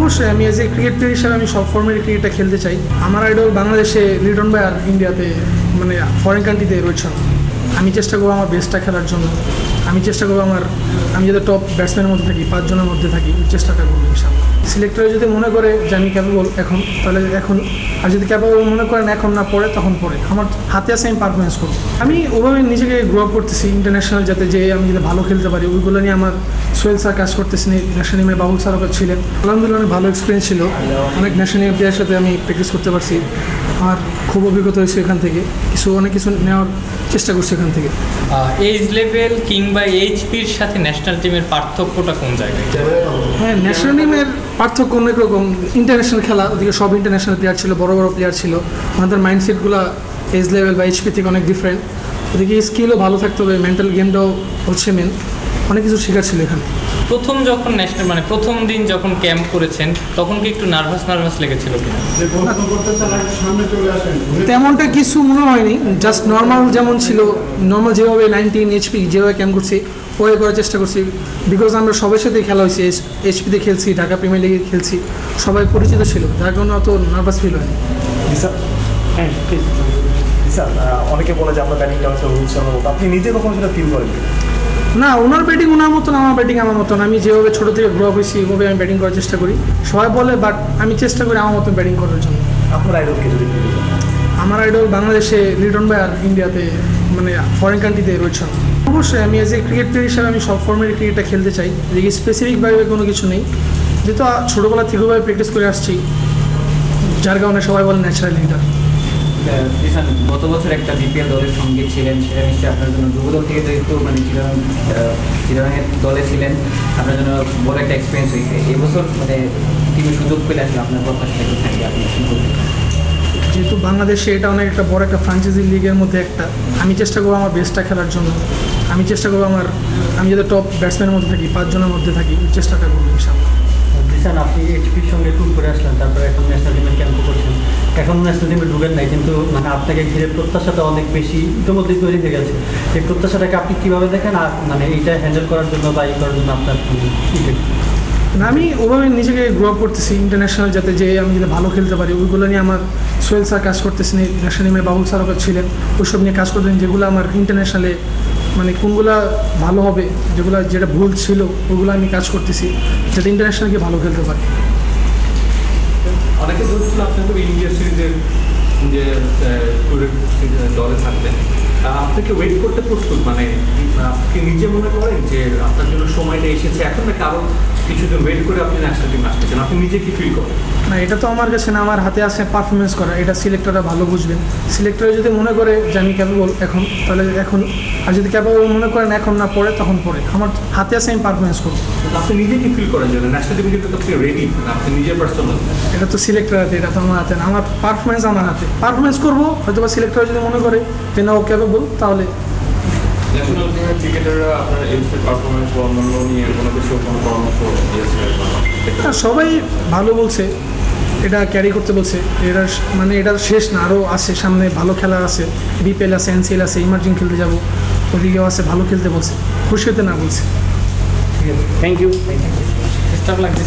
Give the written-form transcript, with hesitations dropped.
অবশ্যই আমি as a cricket player হিসাবে আমি সব ফর্মের ক্রিকেটটা খেলতে চাই। আমার আইডল বাংলাদেশে লিটন ভাই আর ইন্ডিয়াতে মানে ফরেন কান্ট্রিতে রোহিত শর্মা। আমি চেষ্টা করবো আমার বেস্টটা খেলার জন্য। আমি চেষ্টা করবো আমি যাতে টপ ব্যাটসম্যানের মধ্যে থাকি, 5 জনের মধ্যে থাকি, চেষ্টাটা করবো ইনশাআল্লাহ। সিলেক্টর যদি মনে করে যে আমি ক্যাপেবল এখন, তাহলে এখন, আর যদি ক্যাপেবল মনে করেন এখন না পড়ে তখন পড়ে, আমার হাতে আছে আমি পারফরমেন্স করবো। আমি ওভাবে নিজেকে গ্রো আপ করতেছি ইন্টারন্যাশনাল, যাতে যে আমি যদি ভালো খেলতে পারি ওইগুলো নিয়ে আমার সোহেল স্যার কাজ করতেছি। ন্যাশনাল টিমে বাবুল স্যারও ছিলেন, আলহামদুলিল্লাহ অনেক ভালো এক্সপিরিয়েন্স ছিল। অনেক ন্যাশনাল টিম প্লেয়ারের সাথে আমি প্র্যাকটিস করতে পারছি, আমার খুব অভিজ্ঞতা হয়েছে এখান থেকে, অনেক কিছু নেওয়ার চেষ্টা করছি এখান থেকে। এজ লেভেল কিংবা এইচপির সাথে ন্যাশনাল টিমের পার্থক্যটা কোন জায়গায়? হ্যাঁ, ন্যাশনাল টিমের পার্থক্য অনেক রকম। ইন্টারন্যাশনাল খেলা, ওদিকে সব ইন্টারন্যাশনাল প্লেয়ার ছিল, বড় বড় প্লেয়ার ছিল। আমাদের মাইন্ডসেটগুলো এজ লেভেল বা এইচপি থেকে অনেক ডিফারেন্ট। ওদিকে স্কিলও ভালো থাকতে হবে, মেন্টাল গেমটাও হচ্ছে মেন, অনেক কিছু শেখার ছিল এখানে। প্রথম যখন ন্যাশনাল প্রথম দিন যখন ক্যাম্প করেছেন তখন কি একটু নার্ভাস লেগেছিল কিনা? তেমনটা কিছু মনে হয়নি, জাস্ট নর্মাল যেমন ছিল, নর্মাল যেভাবে 19 এইচপি যেভাবে ক্যাম্প করছি ওয়ে করার চেষ্টা করছি। বিকজ আমরা সবার সাথেই খেলা হয়েছে, এইচপিতে খেলছি, ঢাকা প্রিমিয়ার লিগে খেলছি, সবাই পরিচিত ছিল, যার কারণে অত নার্ভাস ফিল হয়নি। অনেকে বলে যে আমরা ব্যাটিংটা হচ্ছে রোহিত শর্মার মতো, আপনি নিজে কখনো সেটা ফিল করেন? না, ওনার ব্যাটিং ওনার মতন, আমার ব্যাটিং আমার মতন। আমি যেভাবে ছোটো থেকে গ্রো আপ হয়েছি ওইভাবে আমি ব্যাটিং করার চেষ্টা করি। সবাই বলে, বাট আমি চেষ্টা করি আমার মতন ব্যাটিং করার জন্য। আপনার আইডলকে যদি আমার আইডল বাংলাদেশে লিটন ভাই আর ইন্ডিয়াতে মানে ফরেন কান্ট্রিতে রোহিত শর্মা। অবশ্যই আমি এজ এ ক্রিকেট প্লেয়ার হিসাবে আমি সব ফর্মের ক্রিকেটটা খেলতে চাই, যে স্পেসিফিকভাবে কোনো কিছু নেই, যেহেতু ছোটোবেলা থেকে ওইভাবে প্র্যাকটিস করে আসছি, যার কারণে সবাই বলে ন্যাচারাল লিডার। গত বছর একটা বিপিএল দলের সঙ্গে ছিলেন, সেটা নিশ্চয়ই আপনার জন্য যুবদল থেকে যেহেতু মানে চিরাঙের দলে ছিলেন, আপনার জন্য বড় একটা এক্সপিরিয়েন্স হয়েছে। এবছর মানে টিমের সুযোগ পেলে আসলে আপনার প্রত্যাশা থাকে আপনি কি বলবেন? যেহেতু বাংলাদেশে এটা অনেক একটা বড় একটা ফ্রাঞ্চাইজি লিগের মধ্যে একটা, আমি চেষ্টা করবো আমার বেস্টটা খেলার জন্য। আমি চেষ্টা করবো আমি যাতে টপ ব্যাটসম্যানের মধ্যে থাকি, 5 জনের মধ্যে থাকি, চেষ্টাটা করবো ইনশাআল্লাহ। দিশান, আপনি এইচপির সঙ্গে ট্যুর করে আসলেন, তারপরে এখন ন্যাশনাল টিমের ক্যাম্প করছেন, এখন ন্যাশনাল টিমে ঢুকেন নাই, কিন্তু মানে আপনাকে ঘিরে প্রত্যাশাটা অনেক বেশি ইতিমধ্যে তৈরি হয়ে গেছে। এই প্রত্যাশাটাকে আপনি কীভাবে দেখেন, আর মানে এইটা হ্যান্ডেল করার জন্য বা করার জন্য আপনার না, আমি ওভাবে নিজেকে গ্রো আপ করতেছি ইন্টারন্যাশনাল, যাতে যে আমি যদি ভালো খেলতে পারি ওইগুলো নিয়ে আমার সোহেল স্যার কাজ করতেছেন, ন্যাশনাল টিমে বাবুল স্যারও ছিলেন, ওইসব নিয়ে কাজ করতেছেন, যেগুলো আমার ইন্টারন্যাশনালে মানে কোনগুলো ভালো হবে, যেটা ভুল ছিল ওগুলো আমি কাজ করতেছি, যাতে ইন্টারন্যাশনালকে ভালো খেলতে পারি। অনেকে ধরছিল আপনাদের ইন্ডিয়া সিরিজের যে দলে থাকবেন, আপনাকে ওয়েট করতে প্রস্তুত, মানে আপনি নিজে মনে করেন যে আপনার জন্য সময়টা এসেছে এখন, নাকি আরও কিছুদিন ওয়েট করে আপনি ন্যাশনাল টিমে আসতেছেন, আপনি নিজে কি ফিল করেন? না, এটা তো আমার কাছে না, আমার হাতে আছে পারফরমেন্স করা, এটা সিলেক্টররা ভালো বুঝবেন। সিলেক্টর যদি মনে করে যে আমি ক্যাপেবল এখন, তাহলে এখন, আর যদি ক্যাপেবল মনে করেন এখন না পড়ে তখন পড়ে, আমার হাতে আছে আমি পারফরমেন্স করবো। আপনি নিজে কি ফিল করেন যে ন্যাশনাল টিমে কিন্তু আপনি রেডি, আপনি নিজের পার্সোনাল? এটা তো সিলেক্টর হাতে, এটা তো আমার হাতে না, আমার পারফরমেন্স আমার হাতে, পারফরমেন্স করবো। হয়তো বা সিলেক্টর যদি মনে করে যে না ও ক্যাপেবল, তাহলে ন্যাশনাল টিমের ক্রিকেটাররা আপনার এইচপির পারফরমেন্স বা অন্যান্য নিয়ে কোনো পরামর্শ দিয়েছে? সবাই ভালো বলছে, এটা ক্যারি করতে বলছে। এটা শেষ না, আরও আছে সামনে, ভালো খেলা আছে, বিপিএল আছে, এনসিএল আছে, ইমার্জিং খেলতে যাবো, ওদিকেও আছে, ভালো খেলতে বলছে, খুশি হতে না বলছে। ঠিক আছে, থ্যাংক ইউ। স্টাফ লাগছে।